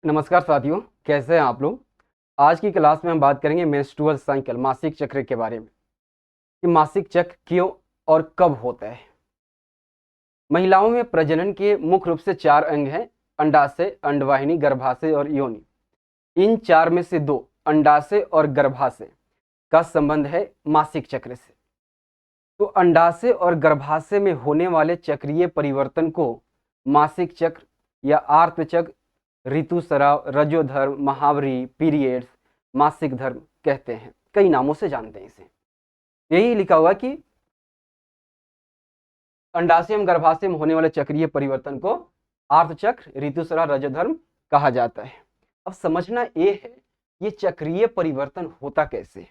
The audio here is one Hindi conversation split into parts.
नमस्कार साथियों, कैसे हैं आप लोग। आज की क्लास में हम बात करेंगे मेंस्ट्रुअल साइकिल, मासिक चक्र के बारे में कि मासिक चक्र क्यों और कब होता है। महिलाओं में प्रजनन के मुख्य रूप से 4 अंग हैं: अंडाशय, अंडवाहिनी, गर्भाशय और योनि। इन 4 में से 2, अंडाशय और गर्भाशय का संबंध है मासिक चक्र से। तो अंडाशय और गर्भाशय में होने वाले चक्रीय परिवर्तन को मासिक चक्र या आर्तचक्र, ऋतुस्राव, रजोधर्म, महावरी, पीरियड्स, मासिक धर्म कहते हैं। कई नामों से जानते हैं इसे। यही लिखा हुआ कि अंडाशय एवं गर्भाशय में होने वाले चक्रीय परिवर्तन को आर्तचक्र, ऋतुस्राव, रजोधर्म कहा जाता है। अब समझना ये है, ये चक्रीय परिवर्तन होता कैसे,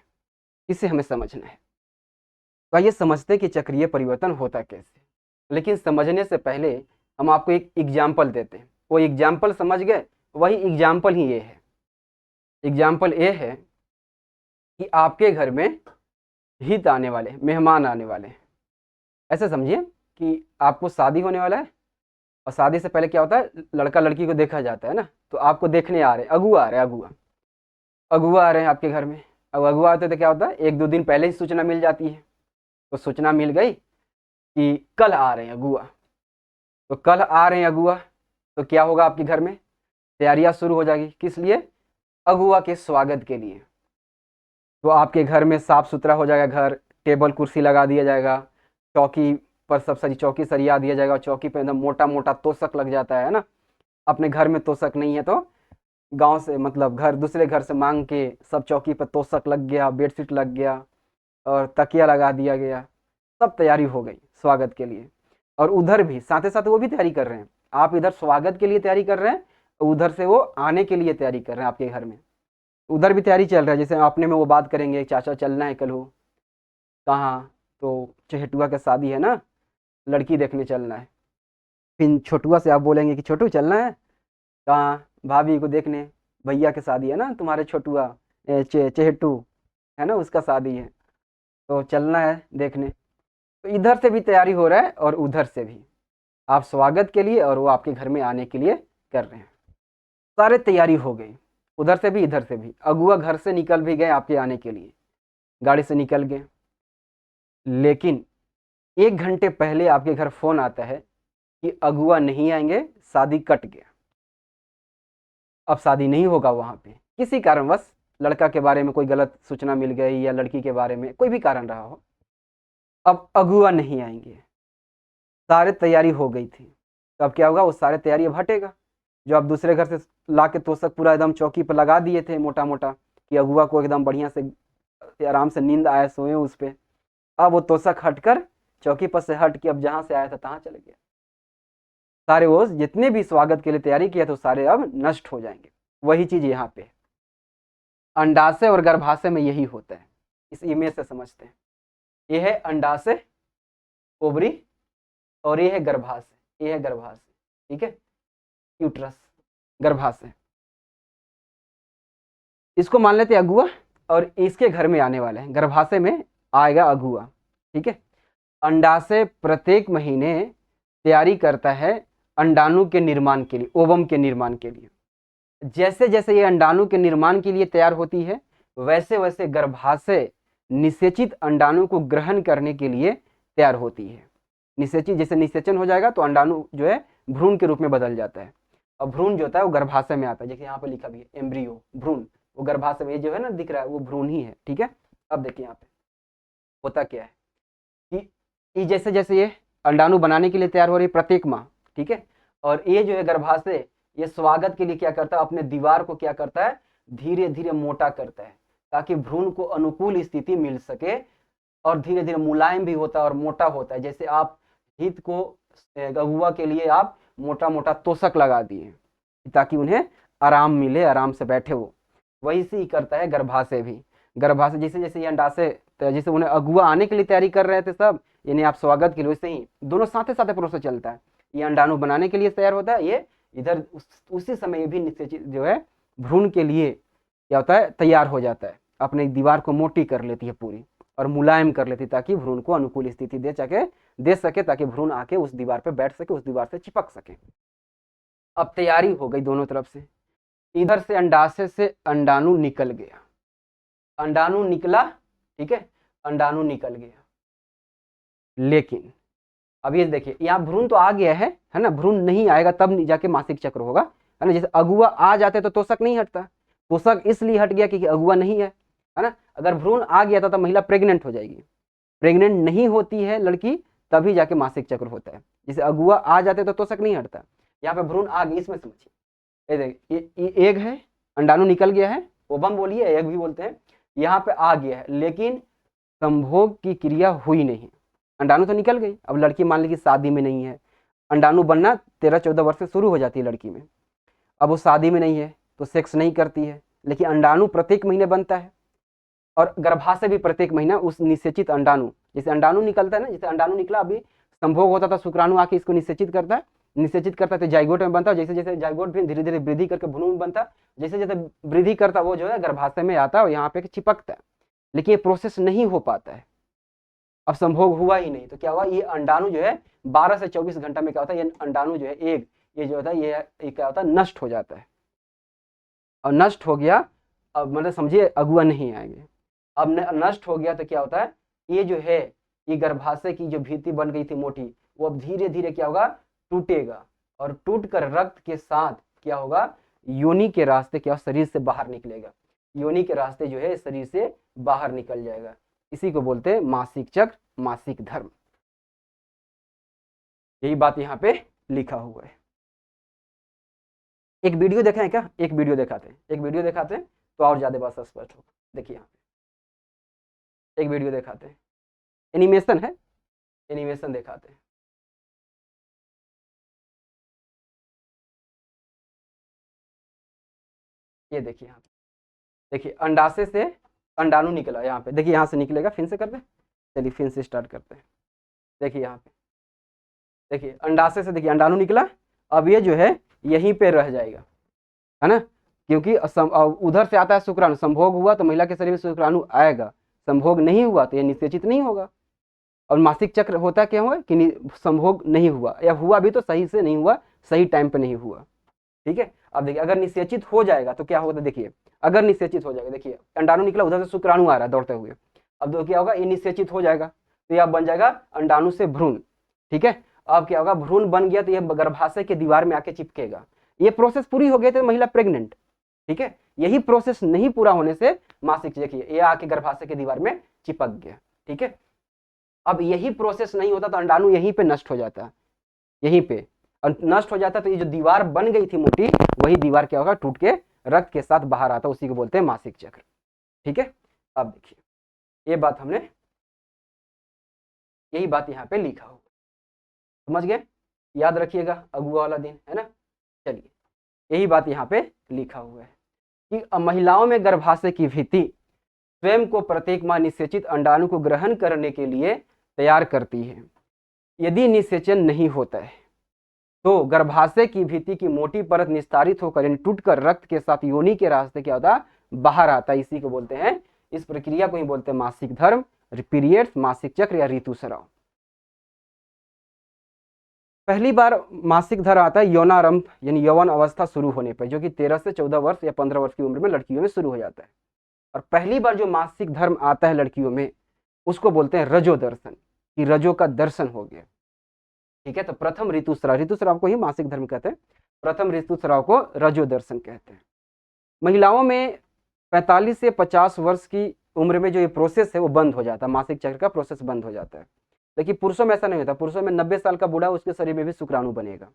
इसे हमें समझना है। तो आइए समझते हैं कि चक्रीय परिवर्तन होता कैसे। लेकिन समझने से पहले हम आपको एक एग्जाम्पल देते हैं। वो एग्जाम्पल समझ गए, वही एग्जाम्पल ही ये है। एग्जाम्पल ये है कि आपके घर में हित आने वाले, मेहमान आने वाले। ऐसे समझिए कि आपको शादी होने वाला है, और शादी से पहले क्या होता है, लड़का लड़की को देखा जाता है ना। तो आपको देखने आ रहे हैं, अगुआ आ रहे हैं, अगुआ आ रहे हैं आपके घर में। अब अगुआ आते तो क्या होता है, 1-2 दिन पहले ही सूचना मिल जाती है। तो सूचना मिल गई कि कल आ रहे हैं अगुआ। तो कल आ रहे हैं अगुआ, तो क्या होगा, आपके घर में तैयारियां शुरू हो जाएगी। किस लिए? अगुआ के स्वागत के लिए। तो आपके घर में साफ सुथरा हो जाएगा घर, टेबल कुर्सी लगा दिया जाएगा, चौकी पर सब सरी चौकी सरिया दिया जाएगा। चौकी पर एकदम मोटा मोटा तोशक लग जाता है ना। अपने घर में तोशक नहीं है तो गांव से, मतलब घर, दूसरे घर से मांग के सब चौकी पर तोशक लग गया, बेडशीट लग गया और तकिया लगा दिया गया। सब तैयारी हो गई स्वागत के लिए। और उधर भी साथ साथ वो भी तैयारी कर रहे हैं। आप इधर स्वागत के लिए तैयारी कर रहे हैं, उधर से वो आने के लिए तैयारी कर रहे हैं आपके घर में। उधर भी तैयारी चल रहा है। जैसे अपने में वो बात करेंगे, चाचा चलना है कल हो, कहाँ? तो चहेटुआ का शादी है ना, लड़की देखने चलना है। फिर छोटुआ से आप बोलेंगे कि छोटू चलना है कहाँ? भाभी को देखने, भैया की शादी है ना, तुम्हारे छोटुआ चहेटू है ना, उसका शादी है, तो चलना है देखने। तो इधर से भी तैयारी हो रहा है और उधर से भी। आप स्वागत के लिए और वो आपके घर में आने के लिए कर रहे हैं। सारे तैयारी हो गई, उधर से भी इधर से भी। अगुआ घर से निकल भी गए आपके आने के लिए, गाड़ी से निकल गए। लेकिन 1 घंटे पहले आपके घर फोन आता है कि अगुआ नहीं आएंगे, शादी कट गया। अब शादी नहीं होगा वहां पे, किसी कारणवश लड़का के बारे में कोई गलत सूचना मिल गई या लड़की के बारे में कोई भी कारण रहा हो। अब अगुआ नहीं आएंगे, सारे तैयारी हो गई थी। तो अब क्या होगा, वो सारे तैयारी अब हटेगा। जो आप दूसरे घर से ला के तोशक पूरा एकदम चौकी पर लगा दिए थे मोटा मोटा, कि अगुआ को एकदम बढ़िया से आराम से नींद आए, सोए उस पर। अब वो तोशक हटकर, चौकी पर से हट के अब जहां से आया था तहां चले गया। सारे वो जितने भी स्वागत के लिए तैयारी किया तो सारे अब नष्ट हो जाएंगे। वही चीज यहाँ पे अंडाशय और गर्भाशय में यही होता है। इस इमेज से समझते हैं। ये है अंडाशय, ओवरी, और ये है गर्भाशय, ये है गर्भाशय, ठीक है, यूट्रस, गर्भाशय। इसको मान लेते हैं अगुआ, और इसके घर में आने वाले हैं, गर्भाशय में आएगा अगुआ, ठीक है। अंडाशय प्रत्येक महीने तैयारी करता है अंडाणु के निर्माण के लिए, ओवम के निर्माण के लिए। जैसे जैसे ये अंडाणु के निर्माण के लिए तैयार होती है, वैसे वैसे गर्भाशय निषेचित अंडाणु को ग्रहण करने के लिए तैयार होती है। निषेचित, जैसे निषेचन हो जाएगा तो अंडाणु जो है भ्रूण के रूप में बदल जाता है। और भ्रूण जो होता है वो गर्भाशय में आता है। जैसे यहाँ पर लिखा भी है एम्ब्रियो, भ्रूण, वो गर्भाशय में जो है ना दिख रहा है, वो भ्रूण ही है, ठीक है। अब देखिए यहाँ पे होता क्या है कि ये जैसे जैसे ये अंडाणु बनाने के लिए तैयार हो रही है प्रत्येक माह, ठीक है। और ये जो है गर्भाशय, ये स्वागत के लिए क्या करता है, अपने दीवार को क्या करता है, धीरे धीरे मोटा करता है, ताकि भ्रूण को अनुकूल स्थिति मिल सके। और धीरे धीरे मुलायम भी होता है और मोटा होता है। जैसे आप हित को, अगुआ के लिए आप मोटा मोटा तोशक लगा दिए ताकि उन्हें आराम मिले, आराम से बैठे हो। वही से ही करता है गर्भाशय भी। गर्भाशय जैसे जैसे ये अंडाशय, जैसे उन्हें अगुआ आने के लिए तैयारी कर रहे थे सब, यानी आप स्वागत के लिए, वैसे ही दोनों साथ साथ प्रोसेस चलता है। ये अंडाणु बनाने के लिए तैयार होता है, ये इधर उसी समय ये भी निश्चित जो है भ्रूण के लिए क्या होता है, तैयार हो जाता है। अपने दीवार को मोटी कर लेती है पूरी और मुलायम कर लेती है, ताकि भ्रूण को अनुकूल स्थिति दे सके ताकि भ्रूण आके उस दीवार पे बैठ सके, उस दीवार से चिपक सके। अब तैयारी हो गई दोनों तरफ से। इधर से अंडाशय से अंडाणु निकल गया, अंडाणु निकला, ठीक है, अंडाणु निकल गया, लेकिन अब ये देखिए यहाँ भ्रूण तो आ गया है ना, भ्रूण नहीं आएगा तब जाके मासिक चक्र होगा, है ना। जैसे अगुआ आ जाते तो तोषक नहीं हटता, तोषक इसलिए हट गया क्योंकि अगुआ नहीं है ना। अगर भ्रूण आ गया था तो महिला प्रेग्नेंट हो जाएगी, प्रेग्नेंट नहीं होती है लड़की तभी जाके मासिक चक्र होता है। जैसे अगुआ आ जाते तो तोषक नहीं हटता, यहाँ पे भ्रूण आ गई, इसमें समझिए, ये देखिए एग है, अंडाणु निकल गया है, ओवम बोलिए एग भी बोलते हैं, यहाँ पे आ गया है, लेकिन संभोग की क्रिया हुई नहीं, अंडाणु तो निकल गई। अब लड़की मान ली कि शादी में नहीं है, अंडाणु बनना 13-14 वर्ष से शुरू हो जाती है लड़की में, अब वो शादी में नहीं है तो सेक्स नहीं करती है, लेकिन अंडाणु प्रत्येक महीने बनता है और गर्भाशय भी प्रत्येक महीना उस निषेचित अंडाणु, जैसे अंडाणु निकलता है ना, जैसे अंडाणु निकला अभी संभोग होता था, शुक्राणु आके इसको निषेचित करता है तो जाइगोट में बनता है, जैसे जैसे जाइगोट भी धीरे धीरे वृद्धि करके भ्रूण में बनता है, जैसे जैसे वृद्धि करता वो जो है गर्भाशय में आता है और यहाँ पे चिपकता है, लेकिन ये प्रोसेस नहीं हो पाता है। अब संभोग हुआ ही नहीं तो क्या हुआ, ये अंडाणु जो है 12 से 24 घंटा में क्या होता है, ये अंडाणु जो है एग, ये जो होता है ये क्या होता है, नष्ट हो जाता है। और नष्ट हो गया, अब मतलब समझिए अगुआ नहीं आएंगे, अब नष्ट हो गया तो क्या होता है, ये जो है ये गर्भाशय की जो भित्ति बन गई थी मोटी, वो अब धीरे धीरे क्या होगा, टूटेगा, और टूट कर रक्त के साथ क्या होगा, योनि के रास्ते क्या शरीर से बाहर निकलेगा, योनि के रास्ते जो है शरीर से बाहर निकल जाएगा। इसी को बोलते हैं मासिक चक्र, मासिक धर्म। यही बात यहाँ पे लिखा हुआ है। एक वीडियो देखें है क्या, एक वीडियो दिखाते हैं, एक वीडियो दिखाते हैं तो और ज्यादा बात स्पष्ट होगा। देखिए यहाँ पे एक वीडियो दिखाते हैं, एनिमेशन है, एनिमेशन दिखाते हैं। ये देखिए यहाँ पे, देखिए अंडाशय से अंडाणु निकला, यहाँ पे देखिए, यहाँ से निकलेगा, फिर से करते हैं, चलिए फिर से स्टार्ट करते हैं। देखिए यहाँ पे, देखिए अंडाशय से देखिए अंडाणु निकला, अब ये जो है यहीं पे रह जाएगा, है ना, क्योंकि उधर से आता है शुक्राणु, संभोग हुआ तो महिला के शरीर में शुक्राणु आएगा, संभोग नहीं हुआ तो ये निषेचित नहीं होगा। और मासिक चक्र होता क्या हुआ कि संभोग नहीं हुआ, या हुआ भी तो सही से नहीं हुआ, सही टाइम पे नहीं हुआ, ठीक है। अब देखिए अगर निषेचित हो जाएगा तो क्या होगा, देखिए अगर निषेचित हो जाएगा, देखिए अंडाणु निकला, उधर से शुक्राणु आ रहा है दौड़ते हुए, अब देखो क्या होगा, ये निषेचित हो जाएगा तो यह बन जाएगा अंडाणु से भ्रूण, ठीक है। अब क्या होगा, भ्रूण बन गया तो यह गर्भाशय के दीवार में आके चिपकेगा, ये प्रोसेस पूरी हो गई तो महिला प्रेग्नेंट, ठीक है। यही प्रोसेस नहीं पूरा होने से मासिक, देखिए ये आके गर्भाशय के दीवार में चिपक गया, ठीक है। अब यही प्रोसेस नहीं होता तो अंडाणु यहीं पे नष्ट हो जाता, यहीं पे नष्ट हो जाता तो ये जो दीवार बन गई थी मोटी, वही दीवार क्या होगा, टूट के रक्त के साथ बाहर आता, उसी को बोलते हैं मासिक चक्र, ठीक है। अब देखिए ये बात हमने, यही बात यहाँ पे लिखा होगा, समझ गए, याद रखिएगा अगुआ वाला दिन, है ना। चलिए यही बात यहाँ पे लिखा हुआ है कि महिलाओं में गर्भाशय की भित्ति स्वयं को प्रत्येक माह निषेचित अंडाणु को ग्रहण करने के लिए तैयार करती है। यदि निषेचन नहीं होता है तो गर्भाशय की भित्ति की मोटी परत निस्तारित होकर यानी टूटकर रक्त के साथ योनि के रास्ते क्या होता, बाहर आता, इसी को बोलते हैं, इस प्रक्रिया को ही बोलते हैं मासिक धर्म, पीरियड्स, मासिक चक्र या ऋतुस्राव। पहली बार मासिक धर्म आता है यौनारंभ यानी यौवन अवस्था शुरू होने पर, जो कि 13 से 14 वर्ष या 15 वर्ष की उम्र में लड़कियों में शुरू हो जाता है। और पहली बार जो मासिक धर्म आता है लड़कियों में, उसको बोलते हैं रजो दर्शन, कि रजो का दर्शन हो गया, ठीक है। तो प्रथम ऋतुस्राव, ऋतुस्राव को ही मासिक धर्म कहते हैं, प्रथम ऋतुस्राव को रजो दर्शन कहते हैं। महिलाओं में 45 से 50 वर्ष की उम्र में जो ये प्रोसेस है वो बंद हो जाता है, मासिक चक्र का प्रोसेस बंद हो जाता है। लेकिन पुरुषों में ऐसा नहीं होता, पुरुषों में 90 साल का बूढ़ा उसके शरीर में भी शुक्राणु बनेगा,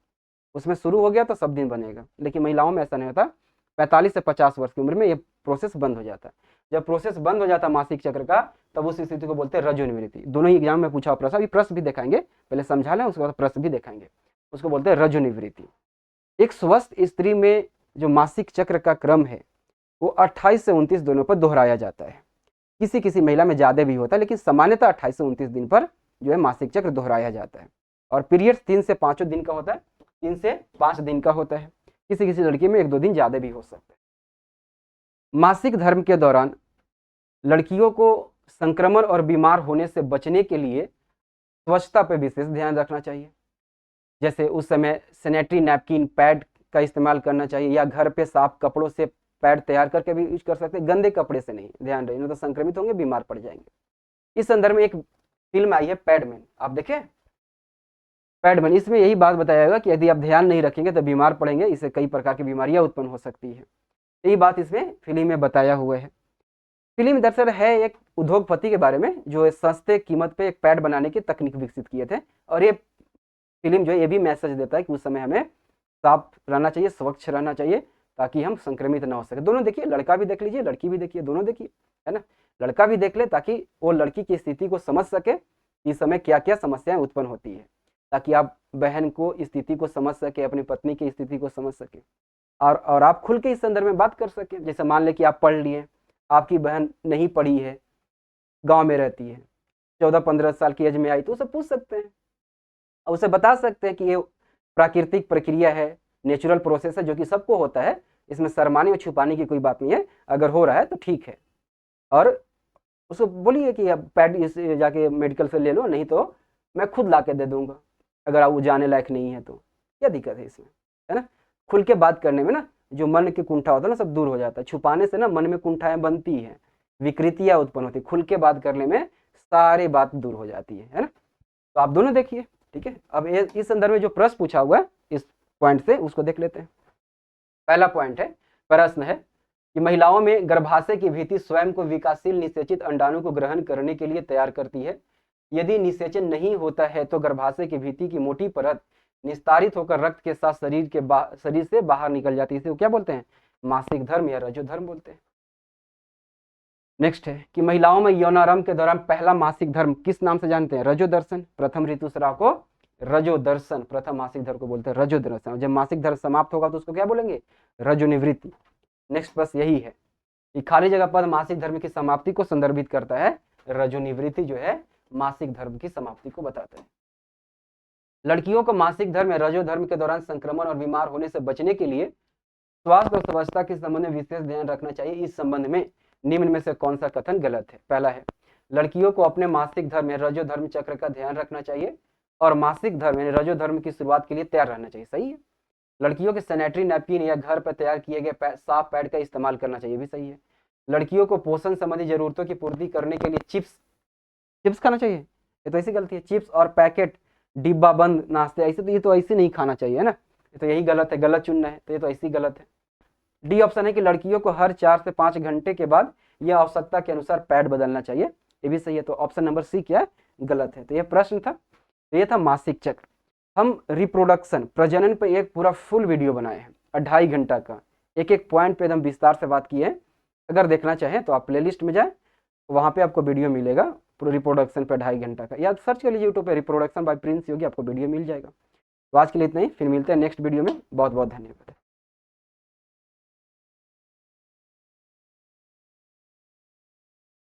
उसमें शुरू हो गया तो सब दिन बनेगा, लेकिन महिलाओं में ऐसा नहीं होता, 45 से 50 वर्ष की उम्र में ये प्रोसेस बंद हो जाता है। जब प्रोसेस बंद हो जाता है मासिक चक्र का, तब उस स्थिति को बोलते हैं रजो निवृत्ति। दोनों ही एग्जाम में पूछा प्रश्न, अभी प्रश्न भी दिखाएंगे, पहले समझा लें उसके बाद प्रश्न भी दिखाएंगे, उसको बोलते हैं रजो निवृत्ति। एक स्वस्थ स्त्री में जो मासिक चक्र का क्रम है वो 28 से 29 दिनों पर दोहराया जाता है, किसी किसी महिला में ज़्यादा भी होता है, लेकिन सामान्यतः 28 से 29 दिन पर जो है मासिक चक्र दोहराया जाता है। और पीरियड्स 3 से 5 दिन का होता है, 3 से 5 दिन का होता है, किसी किसी लड़की में 1-2 दिन ज़्यादा भी हो सकता है। मासिक धर्म के दौरान लड़कियों को संक्रमण और बीमार होने से बचने के लिए स्वच्छता पर विशेष ध्यान रखना चाहिए। जैसे उस समय सैनिटरी नैपकिन, पैड का इस्तेमाल करना चाहिए, या घर पे साफ कपड़ों से पैड तैयार करके भी यूज कर सकते हैं, गंदे कपड़े से नहीं, ध्यान रहे, नहीं तो संक्रमित होंगे, बीमार पड़ जाएंगे। इस संदर्भ में एक फिल्म आई है पैडमैन, आप देखें पैडमैन, इसमें यही बात बताया गया कि यदि आप ध्यान नहीं रखेंगे तो बीमार पड़ेंगे, इससे कई प्रकार की बीमारियां उत्पन्न हो सकती है। यही बात इसमें फिल्म में बताया हुआ है। फिल्म दरअसल है एक उद्योगपति के बारे में जो सस्ते कीमत पे एक पैड बनाने की तकनीक विकसित किए थे, और ये फिल्म जो है ये भी मैसेज देता है कि उस समय हमें साफ रहना चाहिए, स्वच्छ रहना चाहिए, ताकि हम संक्रमित ना हो सके। दोनों देखिए, लड़का भी देख लीजिए, लड़की भी देखिए, दोनों देखिए, है ना। लड़का भी देख ले ताकि वो लड़की की स्थिति को समझ सके, इस समय क्या क्या समस्याएं उत्पन्न होती है, ताकि आप बहन को स्थिति को समझ सके, अपनी पत्नी की स्थिति को समझ सके, और आप खुल के इस संदर्भ में बात कर सके। जैसे मान ले कि आप पढ़ लिए, आपकी बहन नहीं पढ़ी है, गांव में रहती है, 14-15 साल की एज में आई, तो उसे पूछ सकते हैं, और उसे बता सकते हैं कि ये प्राकृतिक प्रक्रिया है, नेचुरल प्रोसेस है, जो कि सबको होता है, इसमें शर्माने और छुपाने की कोई बात नहीं है, अगर हो रहा है तो ठीक है। और उसको बोलिए कि अब पैड इस जाके मेडिकल से ले लो, नहीं तो मैं खुद ला के दे दूंगा, अगर आप वो जाने लायक नहीं है तो। क्या दिक्कत है इसमें, है ना। खुल के बात करने में ना जो मन की कुंठा होता है ना, सब दूर हो जाता है। छुपाने से ना मन में कुंठाएं बनती हैं, विकृतियां उत्पन्न होती है। खुल के बात करने में सारी बात दूर हो जाती है ना। तो आप दोनों देखिए, ठीक है। अब इस संदर्भ में जो प्रश्न पूछा हुआ है इस पॉइंट से, उसको देख लेते हैं। पहला पॉइंट है, प्रश्न है कि महिलाओं में गर्भाशय की भित्ति स्वयं को विकासशील निषेचित अंडाणु को ग्रहण करने के लिए तैयार करती है। यदि निषेचन नहीं होता है तो गर्भाशय की भित्ति की मोटी परत निस्तारित होकर रक्त के साथ शरीर से बाहर निकल जाती है। इसे क्या बोलते हैं, मासिक धर्म या रजोधर्म बोलते हैं। नेक्स्ट है कि महिलाओं में यौनारंभ के दौरान पहला मासिक धर्म किस नाम से जानते हैं, रजोदर्शन। प्रथम ऋतुस्राव को रजोदर्शन, प्रथम मासिक धर्म को बोलते हैं रजोदर्शन। जब मासिक धर्म समाप्त होगा तो उसको क्या बोलेंगे, रजोनिवृत्ति। नेक्स्ट बस यही है कि खाली जगह पद मासिक धर्म की समाप्ति को संदर्भित करता है, रजोनिवृत्ति जो है मासिक धर्म की समाप्ति को बताता है। लड़कियों को मासिक धर्म या रजोधर्म के दौरान संक्रमण और बीमार होने से बचने के लिए स्वास्थ्य और स्वच्छता के संबंध में विशेष ध्यान रखना चाहिए। इस संबंध में निम्न में से कौन सा कथन गलत है। पहला है, लड़कियों को अपने मासिक धर्म या रजोधर्म चक्र का ध्यान रखना चाहिए और मासिक धर्म यानी रजोधर्म की शुरुआत के लिए तैयार रहना चाहिए। सही है। लड़कियों के सैनिटरी नैपकिन या घर पर तैयार किए गए साफ पैड का इस्तेमाल करना चाहिए, भी सही है। लड़कियों को पोषण संबंधी जरूरतों की पूर्ति करने के लिए चिप्स खाना चाहिए, ये तो ऐसी गलती है। चिप्स और पैकेट डिब्बा बंद नाश्ते ऐसे, तो ये तो ऐसे नहीं खाना चाहिए, है ना। ये तो यही गलत है, गलत चुनना है, तो ये तो ऐसी गलत है। डी ऑप्शन है कि लड़कियों को हर 4 से 5 घंटे के बाद यह आवश्यकता के अनुसार पैड बदलना चाहिए, ये भी सही है। तो ऑप्शन नंबर सी क्या है, गलत है। तो ये प्रश्न था, तो ये था मासिक चक्र। हम रिप्रोडक्शन प्रजनन पे एक पूरा फुल वीडियो बनाए हैं 2.5 घंटा का, एक एक पॉइंट पे एकदम विस्तार से बात की है। अगर देखना चाहें तो आप प्लेलिस्ट में जाए, वहाँ पे आपको वीडियो मिलेगा पूरा रिप्रोडक्शन पे 2.5 घंटा का, या सर्च कर लीजिए यूट्यूब पे रिप्रोडक्शन बाय प्रिंस योगी, आपको वीडियो मिल जाएगा। तो आज के लिए इतना ही, फिर मिलते हैं नेक्स्ट वीडियो में। बहुत बहुत धन्यवाद।